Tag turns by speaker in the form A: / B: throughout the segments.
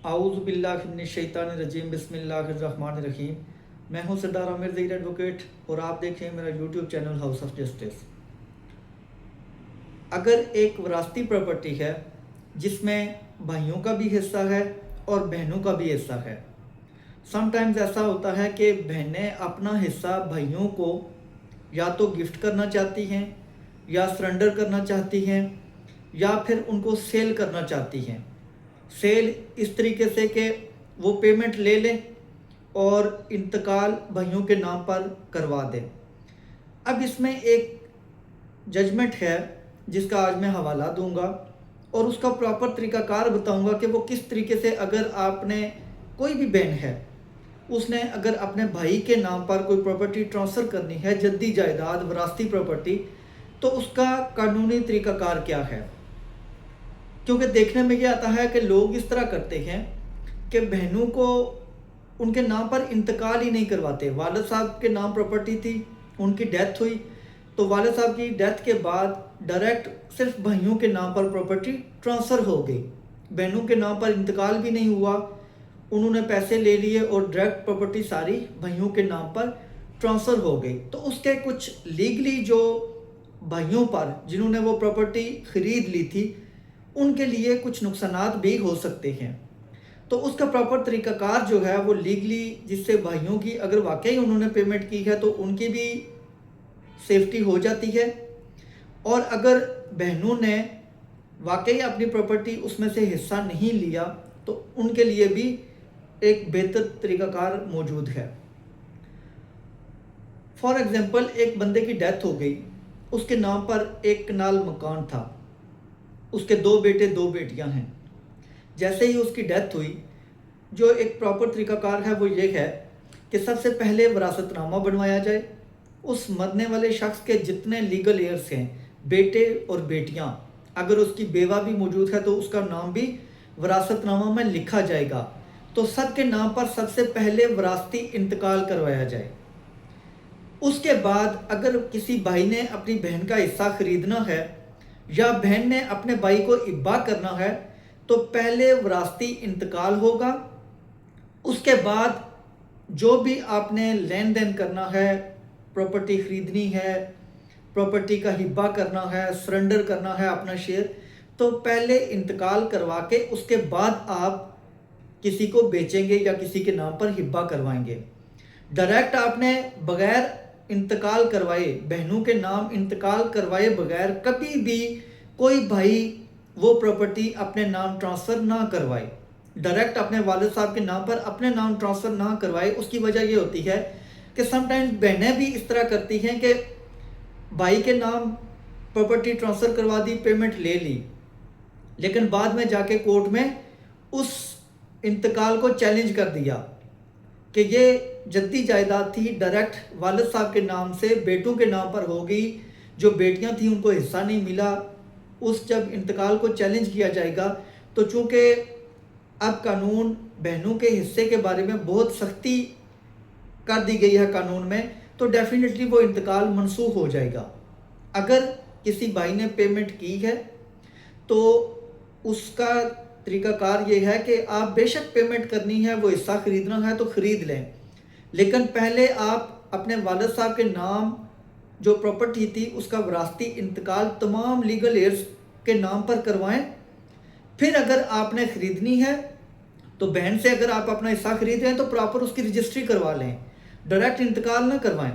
A: اعوذ باللہ من الشیطان الرجیم بسم اللہ الرحمن الرحیم۔ میں ہوں سردار عامر ظہیر ایڈوکیٹ اور آپ دیکھیں میرا YouTube channel house of justice. اگر ایک وراثتی پراپرٹی ہے جس میں بھائیوں کا بھی حصہ ہے اور بہنوں کا بھی حصہ ہے، سم ٹائمز ایسا ہوتا ہے کہ بہنیں اپنا حصہ بھائیوں کو یا تو گفٹ کرنا چاہتی ہیں یا سرنڈر کرنا چاہتی ہیں یا پھر ان کو سیل کرنا چاہتی ہیں۔ سیل اس طریقے سے کہ وہ پیمنٹ لے لیں اور انتقال بھائیوں کے نام پر کروا دیں۔ اب اس میں ایک ججمنٹ ہے جس کا آج میں حوالہ دوں گا اور اس کا پراپر طریقہ کار بتاؤں گا کہ وہ کس طریقے سے، اگر آپ نے کوئی بھی بہن ہے اس نے اگر اپنے بھائی کے نام پر کوئی پراپرٹی ٹرانسفر کرنی ہے، جدی جائیداد وراثتی پراپرٹی، تو اس کا قانونی طریقہ کار کیا ہے۔ کیونکہ دیکھنے میں یہ آتا ہے کہ لوگ اس طرح کرتے ہیں کہ بہنوں کو ان کے نام پر انتقال ہی نہیں کرواتے۔ والد صاحب کے نام پراپرٹی تھی، ان کی ڈیتھ ہوئی تو والد صاحب کی ڈیتھ کے بعد ڈائریکٹ صرف بھائیوں کے نام پر پراپرٹی ٹرانسفر ہو گئی، بہنوں کے نام پر انتقال بھی نہیں ہوا، انہوں نے پیسے لے لیے اور ڈائریکٹ پراپرٹی ساری بھائیوں کے نام پر ٹرانسفر ہو گئی۔ تو اس کے کچھ لیگلی جو بھائیوں پر جنہوں نے وہ پراپرٹی خرید لی تھی ان کے لیے کچھ نقصانات بھی ہو سکتے ہیں۔ تو اس کا پراپر طریقہ کار جو ہے وہ لیگلی، جس سے بھائیوں کی اگر واقعی انہوں نے پیمنٹ کی ہے تو ان کی بھی سیفٹی ہو جاتی ہے، اور اگر بہنوں نے واقعی اپنی پراپرٹی اس میں سے حصہ نہیں لیا تو ان کے لیے بھی ایک بہتر طریقہ کار موجود ہے۔ فار ایگزامپل، ایک بندے کی ڈیتھ ہو گئی، اس کے نام پر 1 کنال مکان تھا، اس کے 2 بیٹے 2 بیٹیاں ہیں۔ جیسے ہی اس کی ڈیتھ ہوئی، جو ایک پراپر طریقہ کار ہے وہ یہ ہے کہ سب سے پہلے وراثت نامہ بنوایا جائے، اس مرنے والے شخص کے جتنے لیگل ایئرس ہیں، بیٹے اور بیٹیاں، اگر اس کی بیوہ بھی موجود ہے تو اس کا نام بھی وراثت نامہ میں لکھا جائے گا، تو سب کے نام پر سب سے پہلے وراثتی انتقال کروایا جائے۔ اس کے بعد اگر کسی بھائی نے اپنی بہن کا حصہ خریدنا ہے یا بہن نے اپنے بھائی کو اباح کرنا ہے تو پہلے وراثتی انتقال ہوگا، اس کے بعد جو بھی آپ نے لین دین کرنا ہے، پراپرٹی خریدنی ہے، پراپرٹی کا ہبہ کرنا ہے، سرنڈر کرنا ہے اپنا شیئر، تو پہلے انتقال کروا کے اس کے بعد آپ کسی کو بیچیں گے یا کسی کے نام پر ہبہ کروائیں گے۔ ڈائریکٹ آپ نے بغیر انتقال کروائے، بہنوں کے نام انتقال کروائے بغیر کبھی بھی کوئی بھائی وہ پراپرٹی اپنے نام ٹرانسفر نہ کروائے، ڈائریکٹ اپنے والد صاحب کے نام پر اپنے نام ٹرانسفر نہ کروائے۔ اس کی وجہ یہ ہوتی ہے کہ سم ٹائمز بہنیں بھی اس طرح کرتی ہیں کہ بھائی کے نام پراپرٹی ٹرانسفر کروا دی، پیمنٹ لے لی، لیکن بعد میں جا کے کورٹ میں اس انتقال کو چیلنج کر دیا کہ یہ جدی جائیداد تھی، ڈائریکٹ والد صاحب کے نام سے بیٹوں کے نام پر ہو گئی، جو بیٹیاں تھیں ان کو حصہ نہیں ملا۔ اس جب انتقال کو چیلنج کیا جائے گا تو چونکہ اب قانون بہنوں کے حصے کے بارے میں بہت سختی کر دی گئی ہے قانون میں، تو ڈیفینیٹلی وہ انتقال منسوخ ہو جائے گا۔ اگر کسی بھائی نے پیمنٹ کی ہے تو اس کا طریقہ کار یہ ہے کہ آپ بے شک پیمنٹ کرنی ہے، وہ حصہ خریدنا ہے تو خرید لیں، لیکن پہلے آپ اپنے والد صاحب کے نام جو پراپرٹی تھی اس کا وراثتی انتقال تمام لیگل ایئرز کے نام پر کروائیں۔ پھر اگر آپ نے خریدنی ہے تو بہن سے اگر آپ اپنا حصہ خرید رہے ہیں تو پراپر اس کی رجسٹری کروا لیں، ڈائریکٹ انتقال نہ کروائیں۔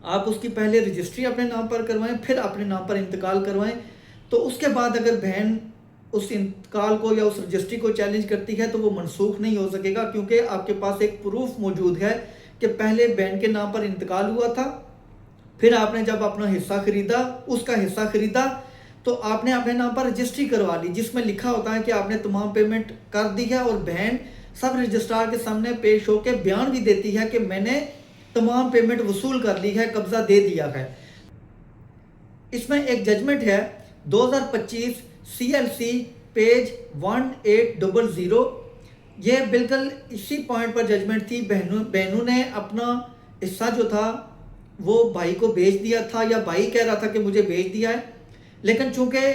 A: آپ اس کی پہلے رجسٹری اپنے نام پر کروائیں، پھر اپنے نام پر انتقال کروائیں، تو اس کے بعد اگر بہن اس انتقال کو یا اس رجسٹری کو چیلنج کرتی ہے تو وہ منسوخ نہیں ہو سکے گا، کیونکہ آپ کے پاس ایک پروف موجود ہے کہ پہلے بہن کے نام پر انتقال ہوا تھا، پھر آپ نے جب اپنا حصہ خریدا، اس کا حصہ خریدا تو آپ نے اپنے نام پر رجسٹری کروا لی جس میں لکھا ہوتا ہے کہ آپ نے تمام پیمنٹ کر دی ہے، اور بہن سب رجسٹرار کے سامنے پیش ہو کے بیان بھی دیتی ہے کہ میں نے تمام پیمنٹ وصول کر لی ہے، قبضہ دے دیا ہے۔ اس میں ایک ججمنٹ ہے 2025 CLC پیج 1800، یہ بالکل اسی پوائنٹ پر ججمنٹ تھی۔ بہنوں نے اپنا حصہ جو تھا وہ بھائی کو بیچ دیا تھا، یا بھائی کہہ رہا تھا کہ مجھے بیچ دیا ہے، لیکن چونکہ